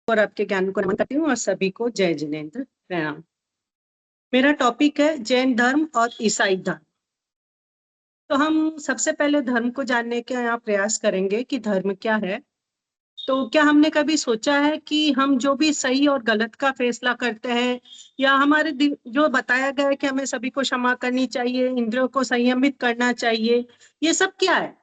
और आपके ज्ञान को नमन करती हूँ और सभी को जय जिनेन्द्र प्रणाम। मेरा टॉपिक है जैन धर्म और ईसाई धर्म। तो हम सबसे पहले धर्म को जानने का यहाँ प्रयास करेंगे कि धर्म क्या है। तो क्या हमने कभी सोचा है कि हम जो भी सही और गलत का फैसला करते हैं या हमारे जो बताया गया है कि हमें सभी को क्षमा करनी चाहिए, इंद्रियों को संयमित करना चाहिए, ये सब क्या है?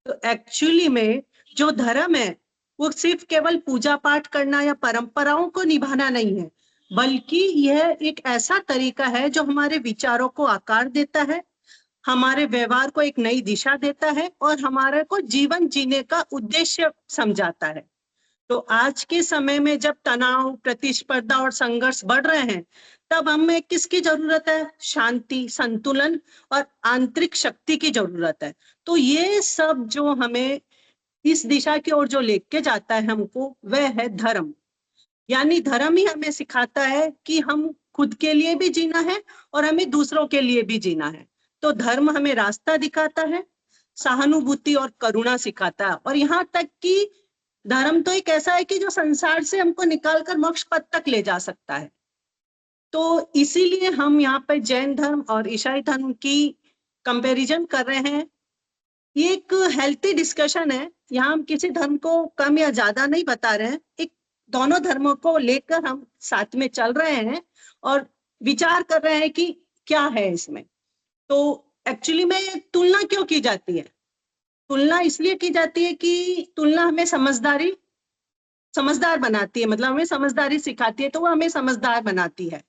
तो एक्चुअली में जो धर्म है वो सिर्फ केवल पूजा पाठ करना या परंपराओं को निभाना नहीं है, बल्कि यह एक ऐसा तरीका है जो हमारे विचारों को आकार देता है, हमारे व्यवहार को एक नई दिशा देता है और हमारे को जीवन जीने का उद्देश्य समझाता है। तो आज के समय में जब तनाव, प्रतिस्पर्धा और संघर्ष बढ़ रहे हैं, तब हमें किसकी जरूरत है? शांति, संतुलन और आंतरिक शक्ति की जरूरत है। तो ये सब जो हमें इस दिशा की ओर जो लेके जाता है हमको, वह है धर्म। यानी धर्म ही हमें सिखाता है कि हम खुद के लिए भी जीना है और हमें दूसरों के लिए भी जीना है। तो धर्म हमें रास्ता दिखाता है, सहानुभूति और करुणा सिखाता है, और यहाँ तक कि धर्म तो एक ऐसा है कि जो संसार से हमको निकालकर मोक्ष पद तक ले जा सकता है। तो इसीलिए हम यहाँ पर जैन धर्म और ईसाई धर्म की कंपैरिजन कर रहे हैं। ये एक हेल्थी डिस्कशन है, यहाँ हम किसी धर्म को कम या ज्यादा नहीं बता रहे हैं, एक दोनों धर्मों को लेकर हम साथ में चल रहे हैं और विचार कर रहे हैं कि क्या है इसमें। तो एक्चुअली में तुलना क्यों की जाती है? तुलना इसलिए की जाती है कि तुलना हमें समझदार बनाती है, मतलब हमें समझदारी सिखाती है, तो वो हमें समझदार बनाती है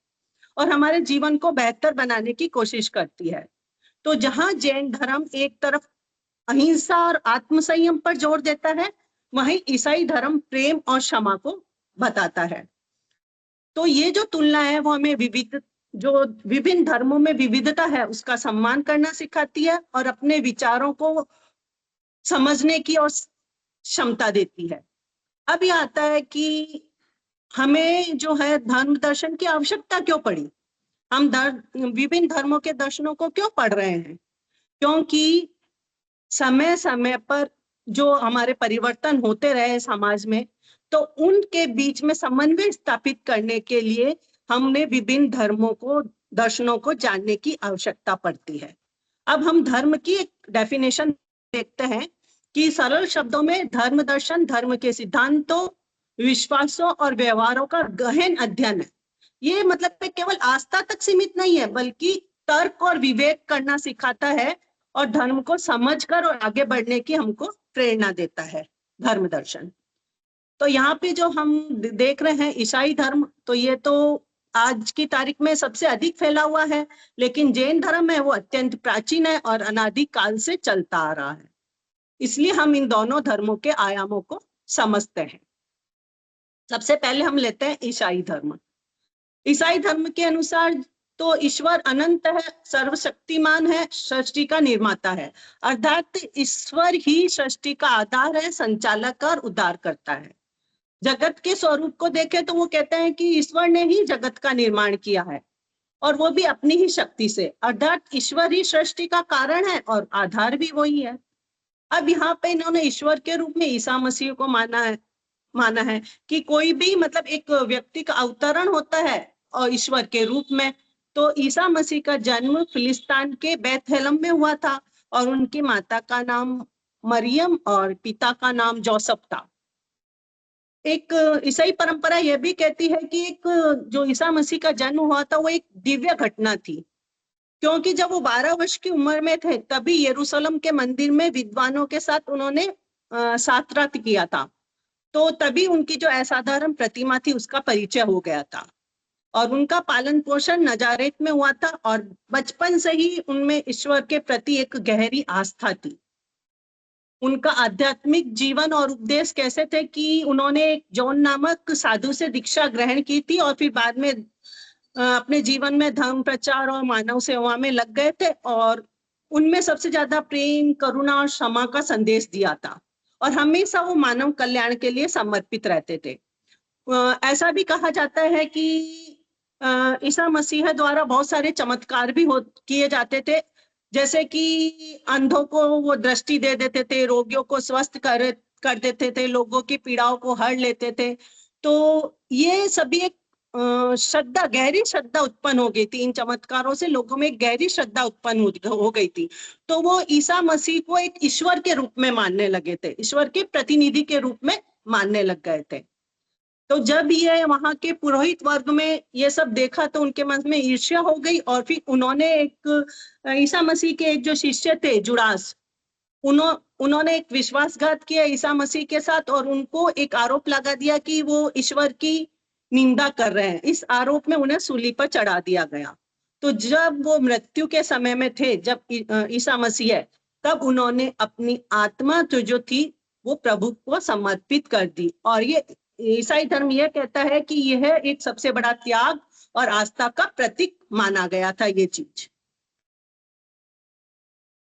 और हमारे जीवन को बेहतर बनाने की कोशिश करती है। तो जहाँ जैन धर्म एक तरफ अहिंसा और आत्मसंयम पर जोर देता है, वहीं ईसाई धर्म प्रेम और क्षमा को बताता है। तो ये जो तुलना है वो हमें विभिन्न धर्मों में विविधता है उसका सम्मान करना सिखाती है और अपने विचारों को समझने की और क्षमता देती है। अब ये आता है कि हमें जो है धर्म दर्शन की आवश्यकता क्यों पड़ी, हम विभिन्न धर्मों के दर्शनों को क्यों पढ़ रहे हैं? क्योंकि समय समय पर जो हमारे परिवर्तन होते रहे समाज में, तो उनके बीच में समन्वय स्थापित करने के लिए हमने विभिन्न धर्मों को, दर्शनों को जानने की आवश्यकता पड़ती है। अब हम धर्म की एक डेफिनेशन देखते हैं कि सरल शब्दों में धर्म दर्शन धर्म के सिद्धांतों, विश्वासों और व्यवहारों का गहन अध्ययन है। ये मतलब केवल आस्था तक सीमित नहीं है, बल्कि तर्क और विवेक करना सिखाता है और धर्म को समझकर और आगे बढ़ने की हमको प्रेरणा देता है धर्म दर्शन। तो यहाँ पे जो हम देख रहे हैं ईसाई धर्म, तो ये तो आज की तारीख में सबसे अधिक फैला हुआ है, लेकिन जैन धर्म है वो अत्यंत प्राचीन है और अनादि काल से चलता आ रहा है। इसलिए हम इन दोनों धर्मों के आयामों को समझते हैं। सबसे पहले हम लेते हैं ईसाई धर्म। ईसाई धर्म के अनुसार तो ईश्वर अनंत है, सर्वशक्तिमान है, सृष्टि का निर्माता है, अर्थात ईश्वर ही सृष्टि का आधार है, संचालक और उद्धार करता है। जगत के स्वरूप को देखें तो वो कहते हैं कि ईश्वर ने ही जगत का निर्माण किया है और वो भी अपनी ही शक्ति से, अर्थात ईश्वर ही सृष्टि का कारण है और आधार भी वही है। अब यहाँ पे इन्होंने ईश्वर के रूप में ईसा मसीह को माना है कि कोई भी मतलब एक व्यक्ति का अवतरण होता है और ईश्वर के रूप में। तो ईसा मसीह का जन्म फिलिस्तीन के बेथलेहम में हुआ था और उनकी माता का नाम मरियम और पिता का नाम जोसेफ था। एक ईसाई परंपरा यह भी कहती है कि एक जो ईसा मसीह का जन्म हुआ था वो एक दिव्य घटना थी, क्योंकि जब वो 12 वर्ष की उम्र में थे तभी यरूशलेम के मंदिर में विद्वानों के साथ उन्होंने साथ किया था। तो तभी उनकी जो असाधारण प्रतिमा थी उसका परिचय हो गया था और उनका पालन पोषण नजारेत में हुआ था और बचपन से ही उनमें ईश्वर के प्रति एक गहरी आस्था थी। उनका आध्यात्मिक जीवन और उपदेश कैसे थे कि उन्होंने जॉन नामक साधु से दीक्षा ग्रहण की थी और फिर बाद में अपने जीवन में धर्म प्रचार और मानव सेवा में लग गए थे और उनमें सबसे ज्यादा प्रेम, करुणा और क्षमा का संदेश दिया था और हमेशा वो मानव कल्याण के लिए समर्पित रहते थे। ऐसा भी कहा जाता है कि ईसा मसीह द्वारा बहुत सारे चमत्कार भी किए जाते थे, जैसे कि अंधों को वो दृष्टि दे देते थे, रोगियों को स्वस्थ कर देते थे, लोगों की पीड़ाओं को हर लेते थे। तो ये सभी एक श्रद्धा, गहरी श्रद्धा उत्पन्न हो गई थी। इन चमत्कारों से लोगों में एक गहरी श्रद्धा उत्पन्न हो गई थी। तो वो ईसा मसीह को एक ईश्वर के रूप में मानने लगे थे, ईश्वर के प्रतिनिधि के रूप में मानने लग गए थे। तो जब ये वहां के पुरोहित वर्ग में ये सब देखा तो उनके मन में ईर्ष्या हो गई, और फिर उन्होंने एक ईसा मसीह के एक जो शिष्य थे जुड़ास, उन्होंने एक विश्वासघात किया ईसा मसीह के साथ, और उनको एक आरोप लगा दिया कि वो ईश्वर की निंदा कर रहे हैं। इस आरोप में उन्हें सूली पर चढ़ा दिया गया। तो जब वो मृत्यु के समय में थे, जब ईसा मसीह है, तब उन्होंने अपनी आत्मा जो थी वो प्रभु को समर्पित कर दी। और ये ईसाई धर्म यह कहता है कि यह एक सबसे बड़ा त्याग और आस्था का प्रतीक माना गया था ये चीज।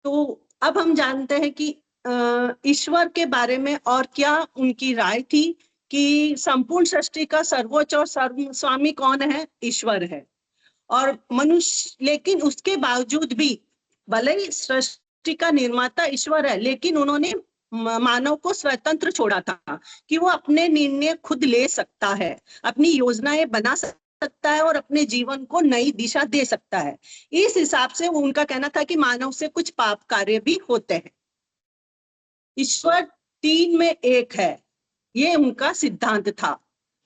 तो अब हम जानते हैं कि ईश्वर के बारे में और क्या उनकी राय थी, कि संपूर्ण सृष्टि का सर्वोच्च और सर्वस्वामी कौन है? ईश्वर है। और मनुष्य, लेकिन उसके बावजूद भी, भले ही सृष्टि का निर्माता ईश्वर है, लेकिन उन्होंने मानव को स्वतंत्र छोड़ा था कि वो अपने निर्णय खुद ले सकता है, अपनी योजनाएं बना सकता है और अपने जीवन को नई दिशा दे सकता है। इस हिसाब से उनका कहना था कि मानव से कुछ पाप कार्य भी होते हैं। ईश्वर तीन में एक है, ये उनका सिद्धांत था,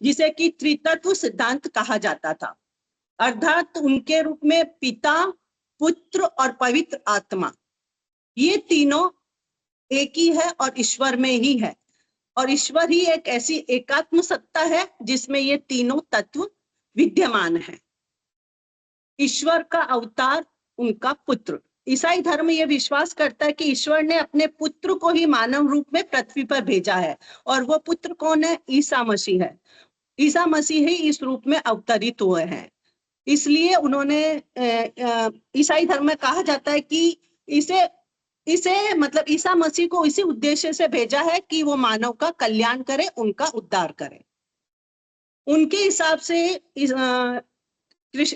जिसे कि त्रितत्व सिद्धांत कहा जाता था। अर्थात उनके रूप में पिता, पुत्र और पवित्र आत्मा, ये तीनों एक ही है और ईश्वर में ही है। और ईश्वर ही एक ऐसी एकात्म सत्ता है जिसमें ये तीनों तत्व विद्यमान है। ईश्वर का अवतार उनका पुत्र। ईसाई धर्म ये विश्वास करता है कि ईश्वर ने अपने पुत्र को ही मानव रूप में पृथ्वी पर भेजा है, और वो पुत्र कौन है? ईसा मसीह है। ईसा मसीह ही इस रूप में अवतरित हुए हैं। इसलिए उन्होंने ईसाई धर्म में कहा जाता है कि इसे इसे मतलब ईसा मसीह को इसी उद्देश्य से भेजा है कि वो मानव का कल्याण करे, उनका उद्धार करे। उनके हिसाब से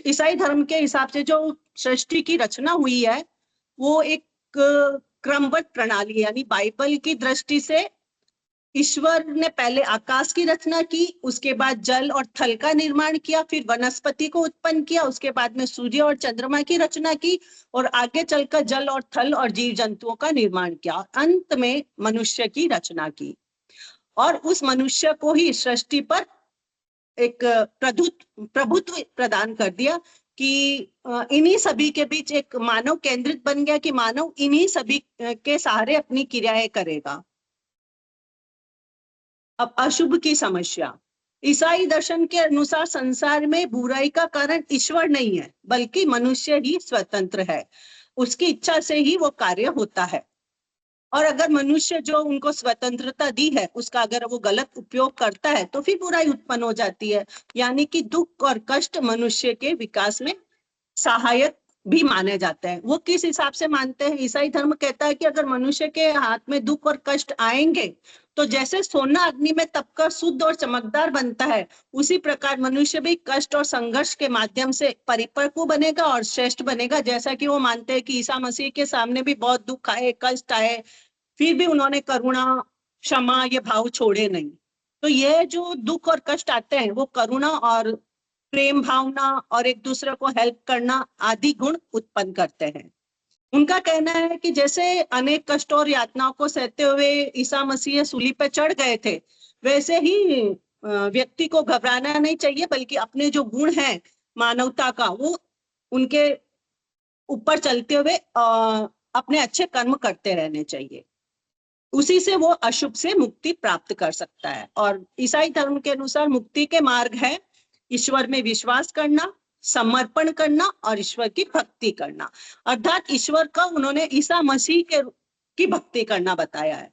ईसाई धर्म के हिसाब से जो सृष्टि की रचना हुई है वो एक क्रमबद्ध प्रणाली, यानी बाइबल की दृष्टि से ईश्वर ने पहले आकाश की रचना की, उसके बाद जल और थल का निर्माण किया, फिर वनस्पति को उत्पन्न किया, उसके बाद में सूर्य और चंद्रमा की रचना की, और आगे चलकर जल और थल और जीव जंतुओं का निर्माण किया, अंत में मनुष्य की रचना की। और उस मनुष्य को ही सृष्टि पर एक प्रभुत्व प्रदान कर दिया कि इन्हीं सभी के बीच एक मानव केंद्रित बन गया, कि मानव इन्हीं सभी के सहारे अपनी क्रियाएं करेगा। अब अशुभ की समस्या। ईसाई दर्शन के अनुसार संसार में बुराई का कारण ईश्वर नहीं है, बल्कि मनुष्य ही स्वतंत्र है। उसकी इच्छा से ही वो कार्य होता है। और अगर मनुष्य जो उनको स्वतंत्रता दी है उसका अगर वो गलत उपयोग करता है तो फिर बुराई उत्पन्न हो जाती है। यानी कि दुख और कष्ट मनुष्य के विकास में सहायक भी माने जाते हैं। वो किस हिसाब से मानते हैं? ईसाई धर्म कहता है कि अगर मनुष्य के हाथ में दुख और कष्ट आएंगे तो जैसे सोना अग्नि में तपकर शुद्ध और चमकदार बनता है, उसी प्रकार मनुष्य भी कष्ट और संघर्ष के माध्यम से परिपक्व बनेगा और श्रेष्ठ बनेगा। जैसा कि वो मानते हैं कि ईसा मसीह के सामने भी बहुत दुख आए, कष्ट आए, फिर भी उन्होंने करुणा, क्षमा, ये भाव छोड़े नहीं। तो ये जो दुख और कष्ट आते हैं वो करुणा और प्रेम भावना और एक दूसरे को हेल्प करना आदि गुण उत्पन्न करते हैं। उनका कहना है कि जैसे अनेक कष्ट और यातनाओं को सहते हुए ईसा मसीह सूली पर चढ़ गए थे, वैसे ही व्यक्ति को घबराना नहीं चाहिए, बल्कि अपने जो गुण है मानवता का, वो उनके ऊपर चलते हुए अपने अच्छे कर्म करते रहने चाहिए। उसी से वो अशुभ से मुक्ति प्राप्त कर सकता है। और ईसाई धर्म के अनुसार मुक्ति के मार्ग है ईश्वर में विश्वास करना, समर्पण करना और ईश्वर की भक्ति करना। अर्थात ईश्वर का उन्होंने ईसा मसीह के की भक्ति करना बताया है।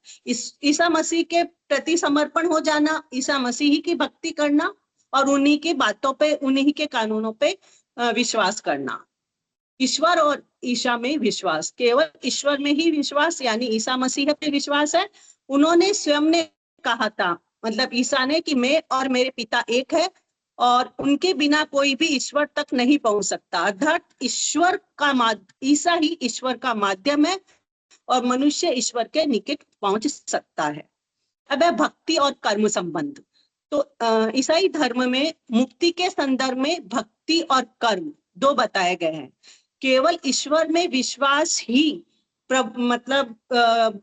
ईसा मसीह के प्रति समर्पण हो जाना, ईसा मसीह की भक्ति करना और उन्हीं की बातों पे, उन्हीं के कानूनों पे विश्वास करना। ईश्वर और ईशा में विश्वास, केवल ईश्वर में ही विश्वास, यानी ईसा मसीह पे विश्वास है। उन्होंने स्वयं ने कहा था, मतलब ईसा ने, कि मैं और मेरे पिता एक है और उनके बिना कोई भी ईश्वर तक नहीं पहुंच सकता। अर्थात ईसा ही ईश्वर का माध्यम है और मनुष्य ईश्वर के निकट पहुंच सकता है। अब है भक्ति और कर्म संबंध। तो ईसाई धर्म में मुक्ति के संदर्भ में भक्ति और कर्म दो बताए गए हैं। केवल ईश्वर में विश्वास ही मतलब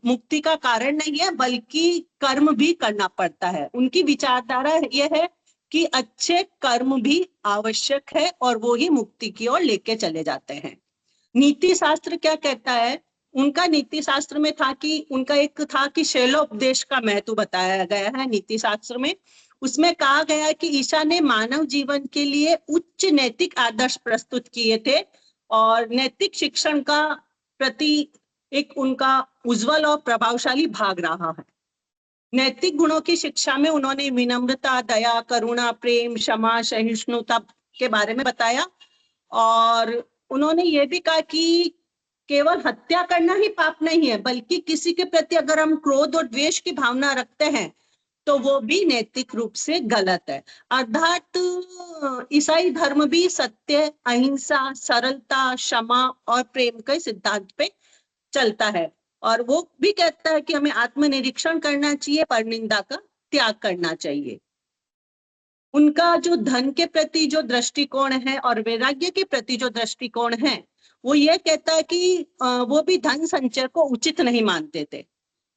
मुक्ति का कारण नहीं है, बल्कि कर्म भी करना पड़ता है। उनकी विचारधारा यह है कि अच्छे कर्म भी आवश्यक है और वो ही मुक्ति की ओर लेके चले जाते हैं। नीति शास्त्र क्या कहता है? उनका नीति शास्त्र में था कि उनका एक था कि शैलोपदेश का महत्व बताया गया है नीति शास्त्र में। उसमें कहा गया है कि ईशा ने मानव जीवन के लिए उच्च नैतिक आदर्श प्रस्तुत किए थे और नैतिक शिक्षण का प्रति एक उनका उज्जवल और प्रभावशाली भाग रहा है। नैतिक गुणों की शिक्षा में उन्होंने विनम्रता, दया, करुणा, प्रेम, क्षमा, सहिष्णुता के बारे में बताया और उन्होंने ये भी कहा कि केवल हत्या करना ही पाप नहीं है, बल्कि किसी के प्रति अगर हम क्रोध और द्वेष की भावना रखते हैं तो वो भी नैतिक रूप से गलत है। अर्थात ईसाई धर्म भी सत्य, अहिंसा, सरलता, क्षमा और प्रेम के सिद्धांत पे चलता है और वो भी कहता है कि हमें आत्मनिरीक्षण करना चाहिए, परनिंदा का त्याग करना चाहिए। उनका जो धन के प्रति जो दृष्टिकोण है और वैराग्य के प्रति जो दृष्टिकोण है, वो ये कहता है कि वो भी धन संचय को उचित नहीं मानते थे।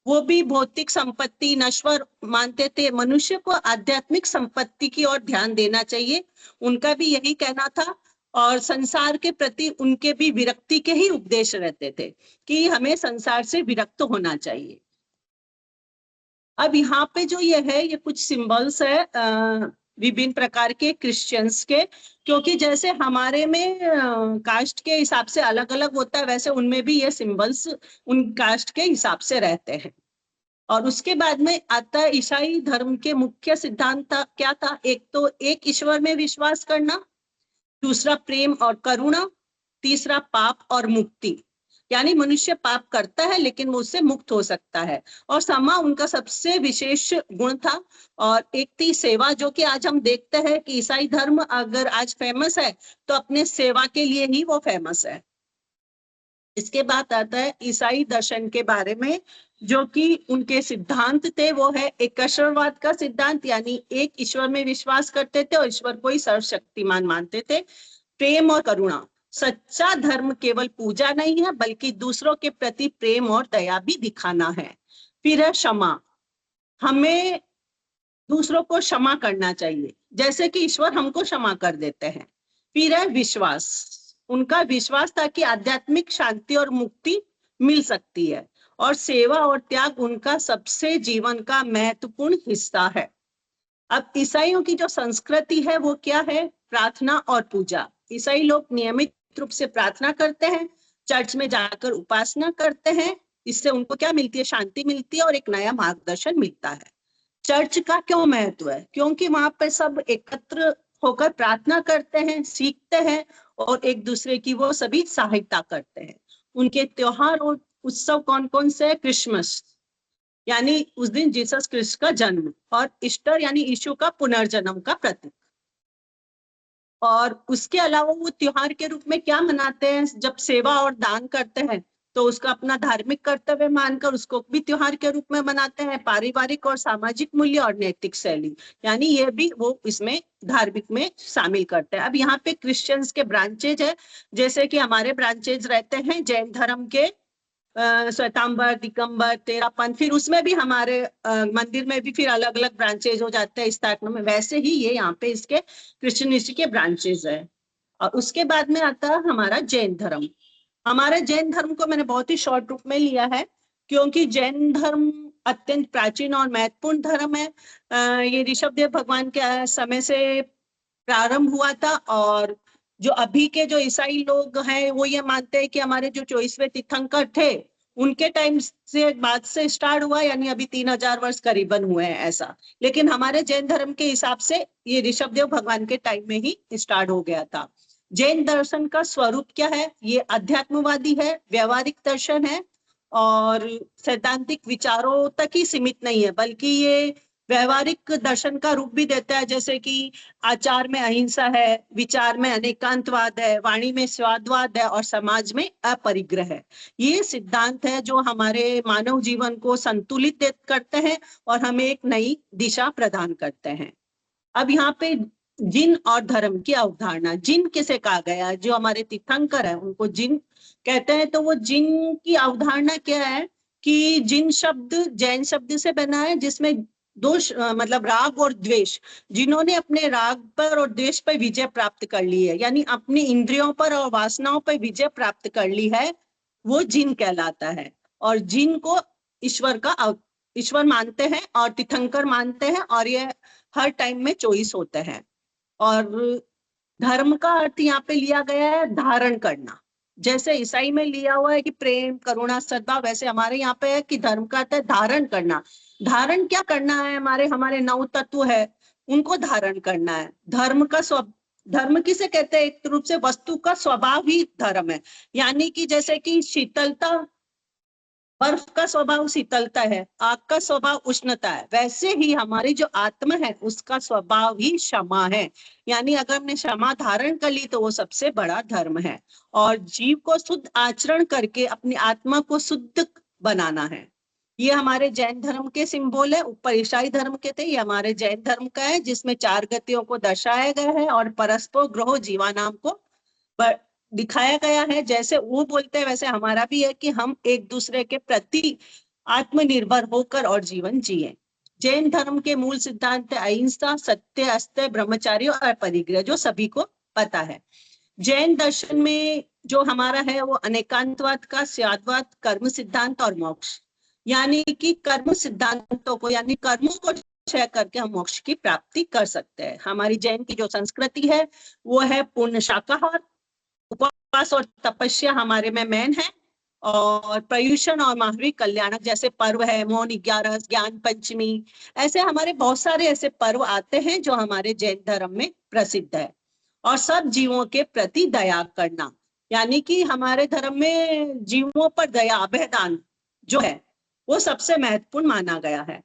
वो भी भौतिक संपत्ति नश्वर मानते थे। मनुष्य को आध्यात्मिक संपत्ति की ओर ध्यान देना चाहिए, उनका भी यही कहना था। और संसार के प्रति उनके भी विरक्ति के ही उपदेश रहते थे कि हमें संसार से विरक्त होना चाहिए। अब यहाँ पे जो ये है, ये कुछ सिंबल्स है विभिन्न प्रकार के क्रिश्चियंस के, क्योंकि जैसे हमारे में कास्ट के हिसाब से अलग अलग होता है, वैसे उनमें भी ये सिंबल्स उन कास्ट के हिसाब से रहते हैं। और उसके बाद में आता है ईसाई धर्म के मुख्य सिद्धांत क्या था? एक तो एक ईश्वर में विश्वास करना, दूसरा प्रेम और करुणा, तीसरा पाप और मुक्ति। यानी मनुष्य पाप करता है लेकिन वो उससे मुक्त हो सकता है। और क्षमा उनका सबसे विशेष गुण था। और एक थी सेवा, जो कि आज हम देखते हैं कि ईसाई धर्म अगर आज फेमस है तो अपने सेवा के लिए ही वो फेमस है। इसके बाद आता है ईसाई दर्शन के बारे में, जो कि उनके सिद्धांत थे वो है एकश्वरवाद का सिद्धांत, यानी एक ईश्वर में विश्वास करते थे और ईश्वर को ही सर्वशक्तिमान मानते थे। प्रेम और करुणा, सच्चा धर्म केवल पूजा नहीं है बल्कि दूसरों के प्रति प्रेम और दया भी दिखाना है। फिर है क्षमा, हमें दूसरों को क्षमा करना चाहिए जैसे कि ईश्वर हमको क्षमा कर देते हैं। फिर है विश्वास, उनका विश्वास था कि आध्यात्मिक शांति और मुक्ति मिल सकती है। और सेवा और त्याग उनका सबसे जीवन का महत्वपूर्ण हिस्सा है। अब ईसाइयों की जो संस्कृति है वो क्या है? प्रार्थना और पूजा। ईसाई लोग नियमित रूप से प्रार्थना करते हैं, चर्च में जाकर उपासना करते हैं। इससे उनको क्या मिलती है? शांति मिलती है और एक नया मार्गदर्शन मिलता है। चर्च का क्यों महत्व है? क्योंकि वहां पे सब एकत्र होकर प्रार्थना करते हैं, सीखते हैं और एक दूसरे की वो सभी सहायता करते हैं। उनके त्योहार और उत्सव कौन कौन से? क्रिसमस, यानी उस दिन जीसस क्रिस्ट का जन्म, और ईस्टर यानी यीशु का पुनर्जन्म का प्रतीक। और उसके अलावा वो त्योहार के रूप में क्या मनाते हैं? जब सेवा और दान करते हैं तो उसका अपना धार्मिक कर्तव्य मानकर उसको भी त्योहार के रूप में मनाते हैं। पारिवारिक और सामाजिक मूल्य और नैतिक शैली, यानी ये भी वो इसमें धार्मिक में शामिल करते हैं। अब यहाँ पे क्रिश्चियंस के ब्रांचेज है, जैसे कि हमारे ब्रांचेज रहते हैं जैन धर्म के श्वेतांबर, दिगंबर, तेरापंथ, फिर उसमें भी हमारे मंदिर में भी फिर अलग अलग ब्रांचेज हो जाते हैं स्थापना में। वैसे ही ये यहाँ पे इसके क्रिश्चियनिटी के ब्रांचेज है। और उसके बाद में आता है हमारा जैन धर्म। हमारे जैन धर्म को मैंने बहुत ही शॉर्ट रूप में लिया है क्योंकि जैन धर्म अत्यंत प्राचीन और महत्वपूर्ण धर्म है। ये ऋषभदेव भगवान के समय से प्रारंभ हुआ था। और जो अभी के जो ईसाई लोग हैं वो ये मानते हैं कि हमारे जो 24वें तीर्थंकर थे उनके टाइम से बाद से स्टार्ट हुआ, यानी अभी 3000 वर्ष करीबन हुए हैं ऐसा। लेकिन हमारे जैन धर्म के हिसाब से ये ऋषभदेव भगवान के टाइम में ही स्टार्ट हो गया था। जैन दर्शन का स्वरूप क्या है? ये अध्यात्मवादी है, व्यवहारिक दर्शन है और सैद्धांतिक विचारों तक ही सीमित नहीं है, बल्कि ये व्यवहारिक दर्शन का रूप भी देता है, जैसे कि आचार में अहिंसा है, विचार में अनेकांतवाद है, वाणी में स्वादवाद है और समाज में अपरिग्रह है। ये सिद्धांत है जो हमारे मानव जीवन को संतुलित करते हैं और हमें एक नई दिशा प्रदान करते हैं। अब यहाँ पे जिन और धर्म की अवधारणा, जिन किसे कहा गया, जो हमारे तीर्थंकर है उनको जिन कहते हैं। तो वो जिन की अवधारणा क्या है कि जिन शब्द जैन शब्द से बना है, जिसमें मतलब राग और द्वेष, जिन्होंने अपने राग पर और द्वेष पर विजय प्राप्त कर ली है, यानी अपनी इंद्रियों पर और वासनाओं पर विजय प्राप्त कर ली है, वो जिन कहलाता है। और जिन को ईश्वर मानते हैं और तीर्थंकर मानते हैं, और ये हर टाइम में चॉइस होते हैं। और धर्म का अर्थ यहाँ पे लिया गया है धारण करना। जैसे ईसाई में लिया हुआ है कि प्रेम, करुणा, सद्भाव, वैसे हमारे यहाँ पे है कि धर्म का अर्थ है धारण करना। धारण क्या करना है? हमारे 9 तत्व है, उनको धारण करना है। धर्म किसे कहते हैं? एक रूप से वस्तु का स्वभाव ही धर्म है। यानी कि जैसे कि शीतलता, बर्फ का स्वभाव शीतलता है, आग का स्वभाव उष्णता है, वैसे ही हमारी जो आत्मा है उसका स्वभाव ही क्षमा है। यानी अगर हमने क्षमा धारण कर ली तो वो सबसे बड़ा धर्म है। और जीव को शुद्ध आचरण करके अपनी आत्मा को शुद्ध बनाना है। ये हमारे जैन धर्म के सिंबल है। ऊपर ईसाई धर्म के थे, ये हमारे जैन धर्म का है, जिसमें 4 गतियों को दर्शाया गया है और परस्पर ग्रह जीवानाम को दिखाया गया है। जैसे वो बोलते हैं वैसे हमारा भी है कि हम एक दूसरे के प्रति आत्मनिर्भर होकर और जीवन जिए। जैन धर्म के मूल सिद्धांत अहिंसा, सत्य, अस्तेय, ब्रह्मचार्य और परिग्रह, जो सभी को पता है। जैन दर्शन में जो हमारा है वो अनेकांतवाद का स्यादवाद, कर्म सिद्धांत और मोक्ष, यानी कि कर्म सिद्धांतों को, यानी कर्मों को क्षय करके हम मोक्ष की प्राप्ति कर सकते हैं। हमारी जैन की जो संस्कृति है वो है पूर्ण शाकाहार, उपवास और तपस्या हमारे में मेन है, और पर्युषण और महावीर कल्याणक जैसे पर्व है, मौन 11, ज्ञान पंचमी, ऐसे हमारे बहुत सारे ऐसे पर्व आते हैं जो हमारे जैन धर्म में प्रसिद्ध है। और सब जीवों के प्रति दया करना, यानी कि हमारे धर्म में जीवों पर दया, अभयदान जो है वो सबसे महत्वपूर्ण माना गया है।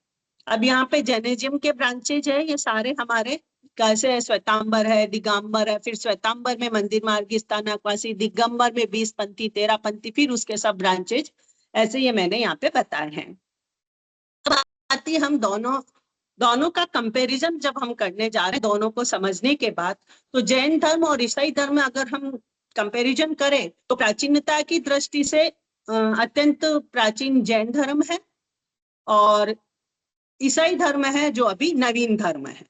अब यहाँ पे जैनिज्म के ब्रांचेज है, ये सारे हमारे कैसे है, श्वेतांबर है, दिगंबर है, फिर श्वेतांबर में मंदिर मार्गी, स्थानकवासी, दिगंबर में 20 पंथी, 13 पंथी, फिर उसके सब ब्रांचेज, ऐसे ये मैंने यहाँ पे बताए हैं। अब आती हम दोनों का कंपैरिजन जब हम करने जा रहे हैं, दोनों को समझने के बाद, तो जैन धर्म और ईसाई धर्म में अगर हम कंपैरिजन करें तो प्राचीनता की दृष्टि से अत्यंत प्राचीन जैन धर्म है, और ईसाई धर्म है जो अभी नवीन धर्म है।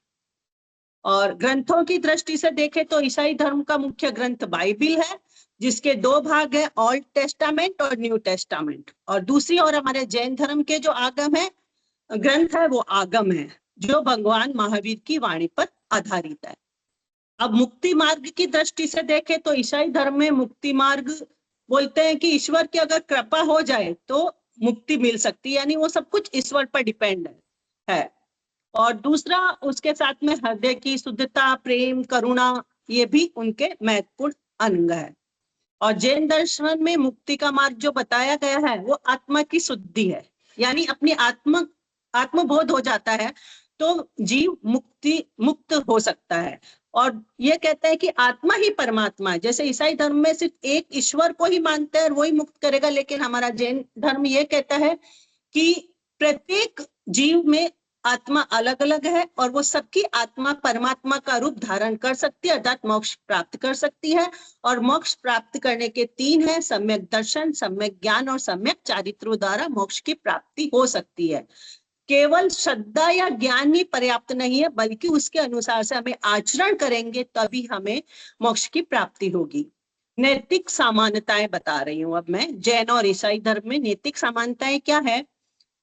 और ग्रंथों की दृष्टि से देखें तो ईसाई धर्म का मुख्य ग्रंथ बाइबिल है, जिसके 2 भाग है, ओल्ड टेस्टामेंट और न्यू टेस्टामेंट। और दूसरी ओर हमारे जैन धर्म के जो आगम है, ग्रंथ है, वो आगम है जो भगवान महावीर की वाणी पर आधारित है। अब मुक्ति मार्ग की दृष्टि से देखें तो ईसाई धर्म में मुक्ति मार्ग बोलते हैं कि ईश्वर की अगर कृपा हो जाए तो मुक्ति मिल सकती है, यानी वो सब कुछ ईश्वर पर डिपेंड है। और दूसरा उसके साथ में हृदय की शुद्धता, प्रेम, करुणा, ये भी उनके महत्वपूर्ण अंग है। और जैन दर्शन में मुक्ति का मार्ग जो बताया गया है वो आत्मा की शुद्धि है, यानी अपनी आत्मबोध हो जाता है तो जीव मुक्त हो सकता है। और ये कहते हैं कि आत्मा ही परमात्मा है। जैसे ईसाई धर्म में सिर्फ एक ईश्वर को ही मानते हैं और वही मुक्त करेगा, लेकिन हमारा जैन धर्म ये कहता है कि प्रत्येक जीव में आत्मा अलग अलग है और वो सबकी आत्मा परमात्मा का रूप धारण कर सकती है, अर्थात मोक्ष प्राप्त कर सकती है। और मोक्ष प्राप्त करने के 3 है, सम्यक दर्शन, सम्यक ज्ञान और सम्यक चारित्रों द्वारा मोक्ष की प्राप्ति हो सकती है। केवल श्रद्धा या ज्ञान ही पर्याप्त नहीं है, बल्कि उसके अनुसार से हमें आचरण करेंगे तभी हमें मोक्ष की प्राप्ति होगी। नैतिक समानताएं बता रही हूं अब मैं। जैन और ईसाई धर्म में नैतिक समानताएं क्या है?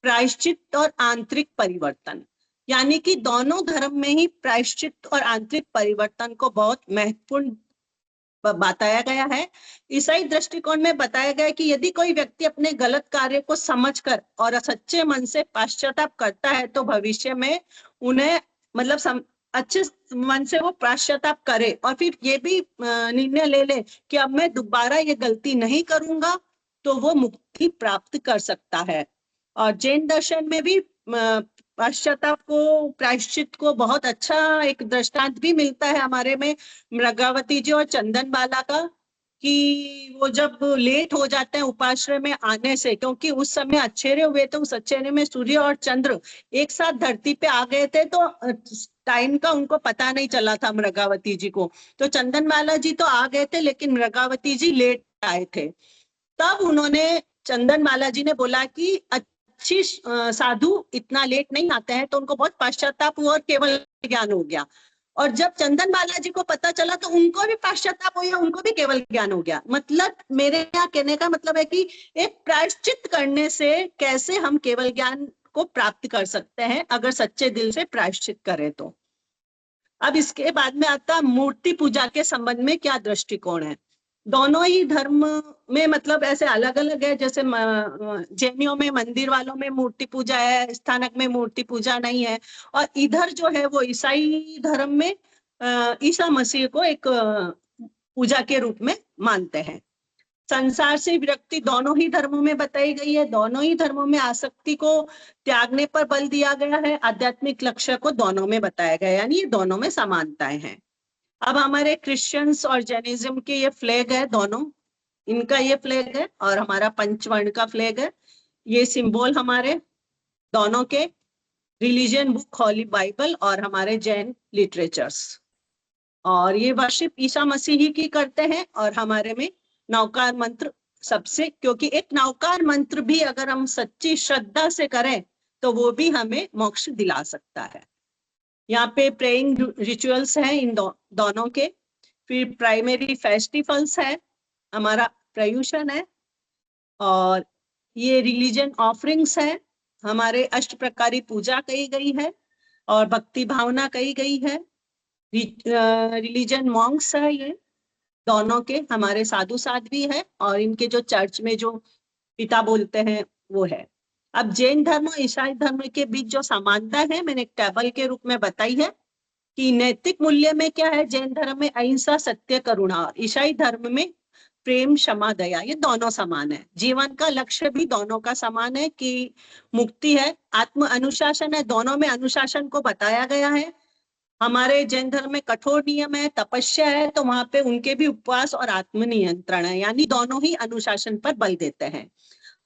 प्रायश्चित और आंतरिक परिवर्तन, यानी कि दोनों धर्म में ही प्रायश्चित और आंतरिक परिवर्तन को बहुत महत्वपूर्ण बताया गया है। ईसाई दृष्टिकोण में बताया गया है कि यदि कोई व्यक्ति अपने गलत कार्य को समझकर और सच्चे मन से पश्चाताप करता है तो भविष्य में उन्हें मतलब अच्छे मन से वो पश्चाताप करे और फिर ये भी निर्णय ले ले कि अब मैं दोबारा ये गलती नहीं करूंगा, तो वो मुक्ति प्राप्त कर सकता है। और जैन दर्शन में भी पश्चाताप को, प्रायश्चित को बहुत अच्छा एक दृष्टांत भी मिलता है हमारे में मृगावती जी और चंदन बाला का, कि वो जब लेट हो जाते हैं उपाश्रय में आने से, क्योंकि उस समय अच्छेरे हुए थे, उस अच्छेरे में सूर्य और चंद्र एक साथ धरती पे आ गए थे, तो टाइम का उनको पता नहीं चला था मृगावती जी को। तो चंदन बाला जी तो आ गए थे, लेकिन मृगावती जी लेट आए थे। तब उन्होंने, चंदन बाला जी ने बोला कि अच्छी साधु इतना लेट नहीं आते हैं, तो उनको बहुत पश्चाताप हुआ और केवल ज्ञान हो गया। और जब चंदन बालाजी को पता चला तो उनको भी पश्चाताप हो गया, उनको भी केवल ज्ञान हो गया। मतलब मेरे यहाँ कहने का मतलब है कि एक प्रायश्चित करने से कैसे हम केवल ज्ञान को प्राप्त कर सकते हैं, अगर सच्चे दिल से प्रायश्चित करें तो। अब इसके बाद में आता मूर्ति पूजा के संबंध में क्या दृष्टिकोण है। दोनों ही धर्म में मतलब ऐसे अलग अलग है, जैसे जैनियों में मंदिर वालों में मूर्ति पूजा है, स्थानक में मूर्ति पूजा नहीं है। और इधर जो है वो ईसाई धर्म में ईसा मसीह को एक पूजा के रूप में मानते हैं। संसार से विरक्ति दोनों ही धर्मों में बताई गई है, दोनों ही धर्मों में आसक्ति को त्यागने पर बल दिया गया है, आध्यात्मिक लक्ष्य को दोनों में बताया गया है, यानी ये दोनों में समानताएं हैं। अब हमारे क्रिश्चियंस और जैनिज्म के ये फ्लैग है दोनों, इनका ये फ्लैग है और हमारा पंचवर्ण का फ्लैग है, ये सिंबल हमारे दोनों के, रिलीजियन बुक हॉली बाइबल और हमारे जैन लिटरेचर्स। और ये वर्शिप ईसा मसीह ही की करते हैं। और हमारे में नवकार मंत्र सबसे, क्योंकि एक नवकार मंत्र भी अगर हम सच्ची श्रद्धा से करें तो वो भी हमें मोक्ष दिला सकता है। यहाँ पे प्रेइंग रिचुअल्स हैं इन दोनों के, फिर प्राइमरी फेस्टिवल्स है, हमारा प्रयूषण है, और ये रिलीजन ऑफरिंग्स है, हमारे अष्ट प्रकारी पूजा कही गई है और भक्ति भावना कही गई है। रिलीजन मॉन्क्स है, ये दोनों के हमारे साधु साध्वी है, और इनके जो चर्च में जो पिता बोलते हैं वो है। अब जैन धर्म और ईसाई धर्म के बीच जो समानता है मैंने एक टेबल के रूप में बताई है, कि नैतिक मूल्य में क्या है, जैन धर्म में अहिंसा, सत्य, करुणा, और ईसाई धर्म में प्रेम, क्षमा, दया, ये दोनों समान है। जीवन का लक्ष्य भी दोनों का समान है कि मुक्ति है, आत्म अनुशासन है, दोनों में अनुशासन को बताया गया है। हमारे जैन धर्म में कठोर नियम है, तपस्या है, तो वहां पे उनके भी उपवास और आत्म नियंत्रण है, यानी दोनों ही अनुशासन पर बल देते हैं।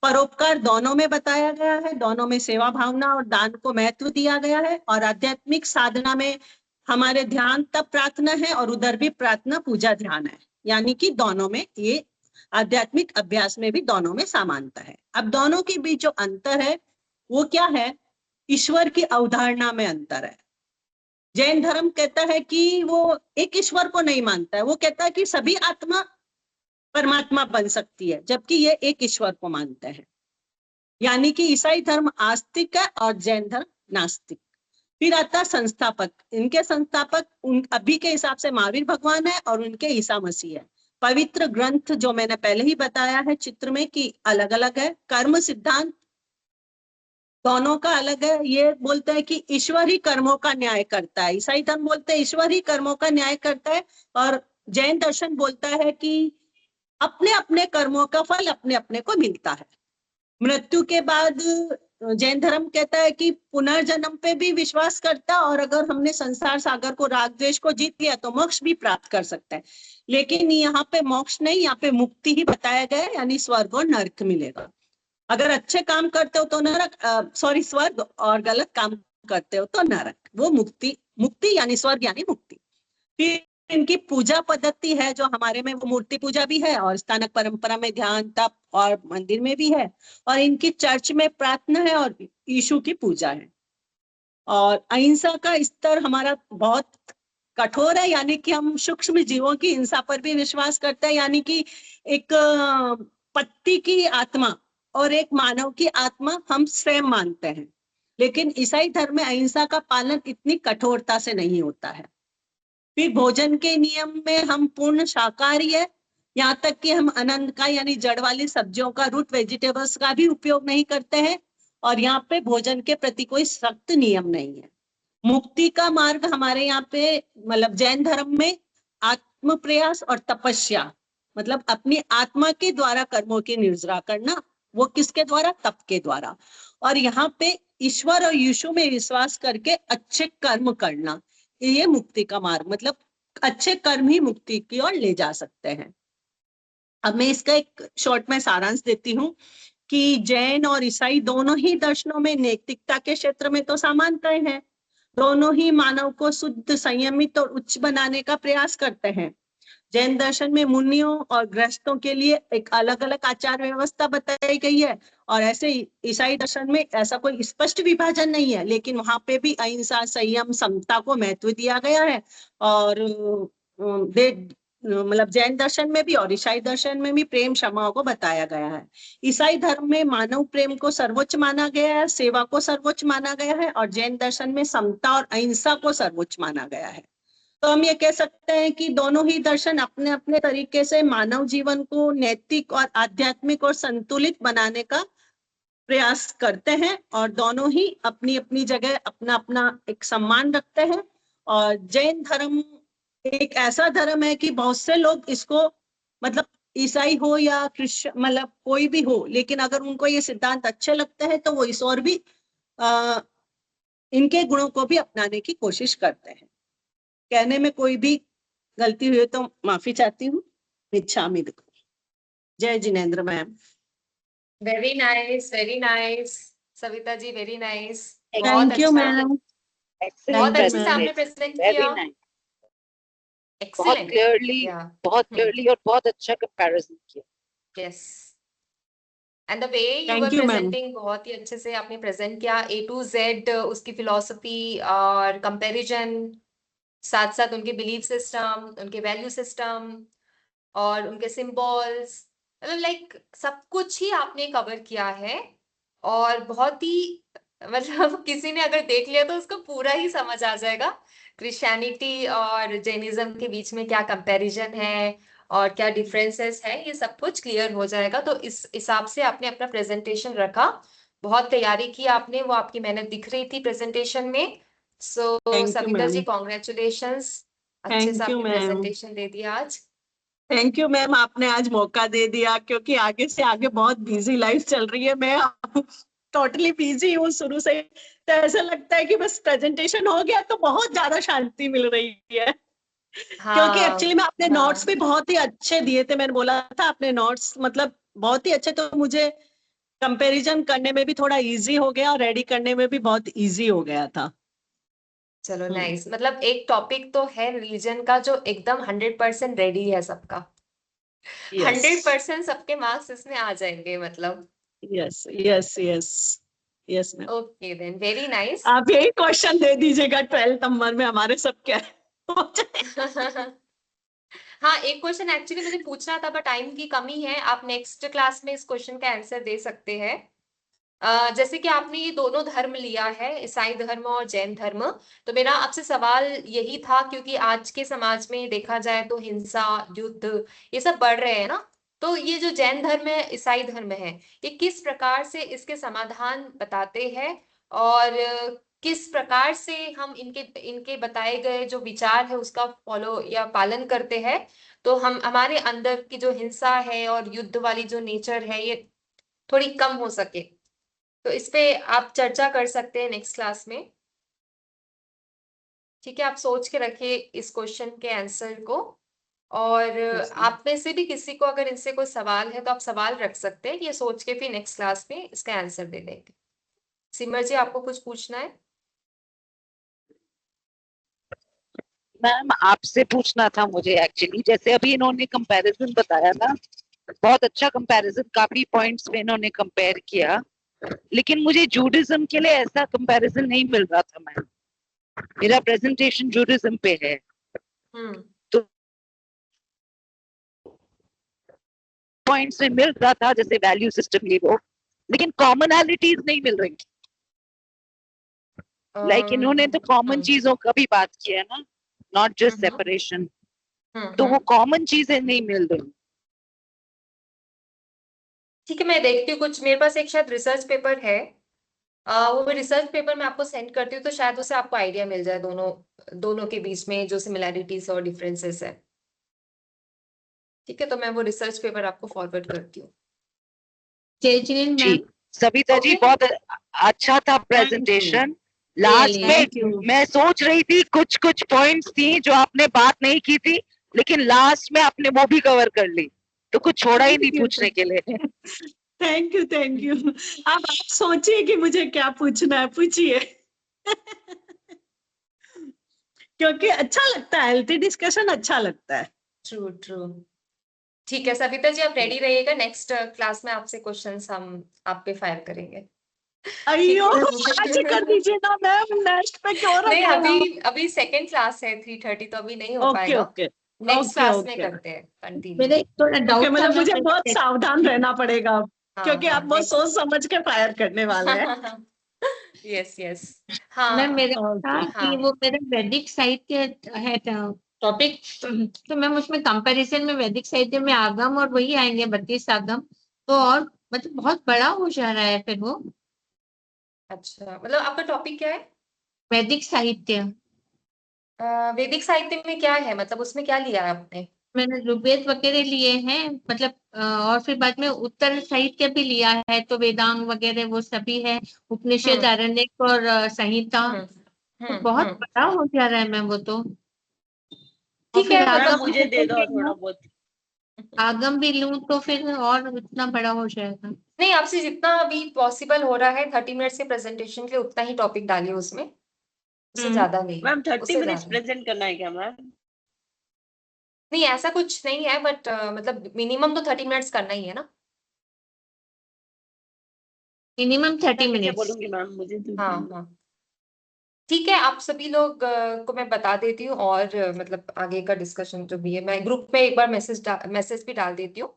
परोपकार दोनों में बताया गया है, दोनों में सेवा भावना और दान को महत्व दिया गया है। और आध्यात्मिक साधना में हमारे ध्यान तब प्रार्थना है और उधर भी प्रार्थना पूजा ध्यान है, यानी कि दोनों में ये आध्यात्मिक अभ्यास में भी दोनों में समानता है। अब दोनों के बीच जो अंतर है वो क्या है, ईश्वर की अवधारणा में अंतर है। जैन धर्म कहता है कि वो एक ईश्वर को नहीं मानता है, वो कहता है कि सभी आत्मा परमात्मा बन सकती है, जबकि ये एक ईश्वर को मानते हैं। यानी कि ईसाई धर्म आस्तिक है और जैन धर्म नास्तिक। फिर आता संस्थापक, इनके संस्थापक अभी के हिसाब से महावीर भगवान है और उनके ईसा मसीह है। पवित्र ग्रंथ जो मैंने पहले ही बताया है चित्र में कि अलग अलग है। कर्म सिद्धांत दोनों का अलग है, ये बोलते हैं कि ईश्वर ही कर्मों का न्याय करता है, ईसाई धर्म बोलते हैं ईश्वर ही कर्मों का न्याय करता है, और जैन दर्शन बोलता है कि अपने अपने कर्मों का फल अपने अपने को मिलता है। मृत्यु के बाद जैन धर्म कहता है कि पुनर्जन्म पे भी विश्वास करता है, और अगर हमने संसार सागर को, राग द्वेष को जीत लिया तो मोक्ष भी प्राप्त कर सकता है। लेकिन यहाँ पे मोक्ष नहीं, यहाँ पे मुक्ति ही बताया गया है, यानी स्वर्ग और नरक मिलेगा। अगर अच्छे काम करते हो तो नरक, सॉरी स्वर्ग, और गलत काम करते हो तो नरक। वो मुक्ति, मुक्ति यानी स्वर्ग यानी मुक्ति। फिर इनकी पूजा पद्धति है जो हमारे में, वो मूर्ति पूजा भी है और स्थानक परंपरा में ध्यान, तप और मंदिर में भी है, और इनकी चर्च में प्रार्थना है और यीशु की पूजा है। और अहिंसा का स्तर हमारा बहुत कठोर है, यानी कि हम सूक्ष्म जीवों की हिंसा पर भी विश्वास करते हैं, यानी कि एक पत्ती की आत्मा और एक मानव की आत्मा हम स्वयं मानते हैं। लेकिन ईसाई धर्म में अहिंसा का पालन इतनी कठोरता से नहीं होता है। फिर भोजन के नियम में हम पूर्ण शाकाहारी है, यहाँ तक कि हम अनंत का यानी जड़ वाली सब्जियों का, रूट वेजिटेबल्स का भी उपयोग नहीं करते हैं, और यहाँ पे भोजन के प्रति कोई सख्त नियम नहीं है। मुक्ति का मार्ग हमारे यहाँ पे मतलब जैन धर्म में आत्म प्रयास और तपस्या, मतलब अपनी आत्मा के द्वारा कर्मों की निर्जरा करना, वो किसके द्वारा, तप के द्वारा। और यहाँ पे ईश्वर और यीशु में विश्वास करके अच्छे कर्म करना, ये मुक्ति का मार्ग, मतलब अच्छे कर्म ही मुक्ति की ओर ले जा सकते हैं। अब मैं इसका एक शॉर्ट में सारांश देती हूँ कि जैन और ईसाई दोनों ही दर्शनों में नैतिकता के क्षेत्र में तो समानताएं हैं। दोनों ही मानव को शुद्ध, संयमित और उच्च बनाने का प्रयास करते हैं। जैन दर्शन में मुनियों और गृहस्थों के लिए एक अलग अलग आचार व्यवस्था बताई गई है, और ऐसे ईसाई दर्शन में ऐसा कोई स्पष्ट विभाजन नहीं है, लेकिन वहां पे भी अहिंसा, संयम, समता को महत्व दिया गया है। और मतलब जैन दर्शन में भी और ईसाई दर्शन में भी प्रेम, क्षमा को बताया गया है। ईसाई धर्म में मानव प्रेम को सर्वोच्च माना गया है, सेवा को सर्वोच्च माना गया है, और जैन दर्शन में समता और अहिंसा को सर्वोच्च माना गया है। तो हम ये कह सकते हैं कि दोनों ही दर्शन अपने अपने तरीके से मानव जीवन को नैतिक और आध्यात्मिक और संतुलित बनाने का प्रयास करते हैं, और दोनों ही अपनी अपनी जगह अपना अपना एक सम्मान रखते हैं। और जैन धर्म एक ऐसा धर्म है कि बहुत से लोग इसको, मतलब ईसाई हो या क्रिश्चियन, मतलब कोई भी हो, लेकिन अगर उनको ये सिद्धांत अच्छे लगते हैं तो वो इस और भी इनके गुणों को भी अपनाने की कोशिश करते हैं। कहने में कोई भी गलती हुई तो माफी चाहती हूँ। मिच्छामि दुक्कड़म। जय जिनेंद्र ma'am. Very nice, very nice Savita ji, very nice. Thank you ma'am. बहुत अच्छे से आपने प्रेजेंट किया। बहुत क्लियरली, बहुत क्लियरली और बहुत अच्छा कंपैरिजन किया। Yes, and the way you were presenting, बहुत ही अच्छे से आपने प्रेजेंट किया A to Z, उसकी फिलॉसफी और कंपैरिजन, साथ साथ उनके बिलीफ सिस्टम, उनके वैल्यू सिस्टम और उनके सिंबल्स, मतलब लाइक सब कुछ ही आपने कवर किया है। और बहुत ही मतलब किसी ने अगर देख लिया तो उसको पूरा ही समझ आ जाएगा क्रिश्चियनिटी और जैनिज्म के बीच में क्या कंपैरिजन है और क्या डिफरेंसेस है, ये सब कुछ क्लियर हो जाएगा। तो इस हिसाब से आपने अपना प्रेजेंटेशन रखा, बहुत तैयारी की आपने, वो आपकी मेहनत दिख रही थी प्रेजेंटेशन में। सो सविता जी, कॉन्ग्रेचुलेशंस, अच्छे से आपने प्रेजेंटेशन दे दिया आज। थैंक यू मैम, आपने आज मौका दे दिया, क्योंकि आगे से आगे बहुत बिजी लाइफ चल रही है। मैं टोटली बिजी हूँ शुरू से, तो ऐसा लगता है कि बस प्रेजेंटेशन हो गया तो बहुत ज्यादा शांति मिल रही है। क्योंकि एक्चुअली में आपने नोट्स भी बहुत ही अच्छे दिए थे। मैंने बोला था आपने नोट्स मतलब बहुत ही अच्छे, तो मुझे कंपैरिजन करने में भी थोड़ा इजी हो गया और रेडी करने में भी बहुत इजी हो गया था। चलो नाइस, मतलब एक टॉपिक तो है रिलीजन का जो एकदम 100% रेडी है सबका। 100% सबके मार्क्स इसमें आ जाएंगे मतलब। Yes yes yes yes ma'am. Okay then, very nice. आप यही क्वेश्चन दे दीजिएगा 12th नंबर में, हमारे सब क्या हाँ, एक क्वेश्चन एक्चुअली मुझे पूछना था, पर टाइम की कमी है। आप नेक्स्ट क्लास में इस क्वेश्चन का आंसर दे सकते हैं। जैसे कि आपने ये दोनों धर्म लिया है, ईसाई धर्म और जैन धर्म, तो मेरा आपसे सवाल यही था, क्योंकि आज के समाज में देखा जाए तो हिंसा, युद्ध, ये सब बढ़ रहे हैं ना। तो ये जो जैन धर्म है, ईसाई धर्म है, ये किस प्रकार से इसके समाधान बताते हैं, और किस प्रकार से हम इनके इनके बताए गए जो विचार है उसका फॉलो या पालन करते हैं, तो हम हमारे अंदर की जो हिंसा है और युद्ध वाली जो नेचर है ये थोड़ी कम हो सके। तो इस पे आप चर्चा कर सकते हैं नेक्स्ट क्लास में। ठीक है, आप सोच के रखिए इस क्वेश्चन के आंसर को, और आप में से भी किसी को अगर इनसे कोई सवाल है तो आप सवाल रख सकते हैं, ये सोच के फिर नेक्स्ट क्लास में इसका आंसर दे देंगे। सिमर जी, आपको कुछ पूछना है? मैम, आपसे पूछना था मुझे एक्चुअली, जैसे अभी इन्होंने कंपैरिजन बताया ना, बहुत अच्छा कंपैरिजन, काफी पॉइंट्स पे इन्होंने कंपेयर किया, लेकिन मुझे जूडिज्म के लिए ऐसा कंपैरिजन नहीं मिल रहा था मैम। मेरा प्रेजेंटेशन जूडिज्म पे है, तो पॉइंट्स में मिल रहा था जैसे वैल्यू सिस्टम ये वो, लेकिन कॉमनैलिटीज नहीं मिल रही। लाइक इन्होंने तो कॉमन चीजों का भी बात किया ना, नॉट जस्ट सेपरेशन, तो वो कॉमन चीजें नहीं मिल रही। ठीक है, मैं देखती हूँ, कुछ मेरे पास एक शायद रिसर्च पेपर है, वो मैं रिसर्च पेपर में आपको सेंड करती हूँ, तो शायद उससे आपको आइडिया मिल जाए दोनों के बीच में जो सिमिलैरिटीज और डिफरेंसेस है। ठीक है, तो मैं वो रिसर्च पेपर आपको फॉरवर्ड करती हूँ। जय जिनेंद्र मैम, सविता जी Okay. बहुत अच्छा था प्रेजेंटेशन। लास्ट में Thank you. मैं सोच रही थी कुछ कुछ पॉइंट्स थी जो आपने बात नहीं की थी, लेकिन लास्ट में आपने वो भी कवर कर ली, तो कुछ छोड़ा ही नहीं Thank you. पूछने के लिए। Thank you. अब आप सोचिए कि मुझे क्या पूछना है, पूछिए। क्योंकि अच्छा लगता है, हेल्थी डिस्कशन अच्छा लगता है। True true. ठीक है सविता जी, आप रेडी रहिएगा, नेक्स्ट क्लास में आपसे क्वेश्चंस हम आप पे फायर करेंगे। अयो ठीक आज है। कर दीजिए ना मैम, नेक्स्ट पे क्यों रख नहीं, रहे हो? अभी सेकंड क्लास है 3:30, तो अभी नहीं हो ओके पाएगा। ओके नेक्स्ट ओके क्लास में ओके करते हैं कंटिन्यू। मेरा एक थोड़ा ओके, डाउट था मतलब मुझे मैम। बहुत सावधान रहना पड़ेगा अब, हाँ, क्योंकि हाँ, आप बहुत सोच समझ के फायर करने वाले हैं। Yes yes. हाँ मैम मेरा था ओके। कि हाँ। वो मेरा वैदिक साहित्य है टॉपिक, तो मैम उसमें कंपैरिजन में वैदिक साहित्य में आगम और वही आएंगे 32 आगम, तो और मतलब बहुत बड़ा हो जा रहा है फिर वो अच्छा, मतलब आपका टॉपिक क्या है? वैदिक साहित्य। वैदिक साहित्य में क्या है, मतलब उसमें क्या लिया है आपने? मैंने ऋग्वेद वगैरह लिए हैं, मतलब और फिर बाद में उत्तर साहित्य भी लिया है, तो वेदांग वगैरह वो सभी है, उपनिषद, आरण्यक और संहिता, तो बहुत बड़ा हो जा रहा है मैम वो तो। और ठीक फिर है, आगम मतलब मुझे दे दो थोड़ा भी बहुत। आगम भी लूं तो फिर और इतना बड़ा हो जाएगा। नहीं, आपसे जितना अभी पॉसिबल हो रहा है 30 मिनट्स के प्रेजेंटेशन के लिए उतना ही टॉपिक डालिए उसमें, उससे ज्यादा नहीं। मैम 30 उससे मिनट्स ज्यादा प्रेजेंट करना है क्या मैम? नहीं, ऐसा कुछ नहीं है, बट मतलब मिनिमम तो 30 मिनट्स करना ही है ना। Minimum 30 minutes. बोलूंगी मैम, मुझे हाँ हाँ, ठीक है। आप सभी लोग को मैं बता देती हूँ, और मतलब आगे का डिस्कशन जो भी है मैं ग्रुप में एक बार मैसेज भी डाल देती हूँ,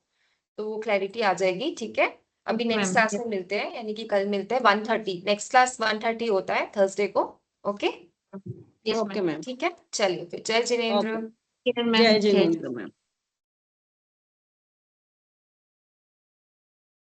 तो वो क्लैरिटी आ जाएगी। ठीक है, अभी नेक्स्ट मैम क्लास में मिलते हैं, यानी कि कल मिलते हैं 1:30। नेक्स्ट क्लास 1:30 होता है थर्सडे को। Okay yes okay ma'am. Ma'am. ठीक है, चलिए फिर, जय जिनेन्द्र। मैम जय जय जिनेंद्र मैम।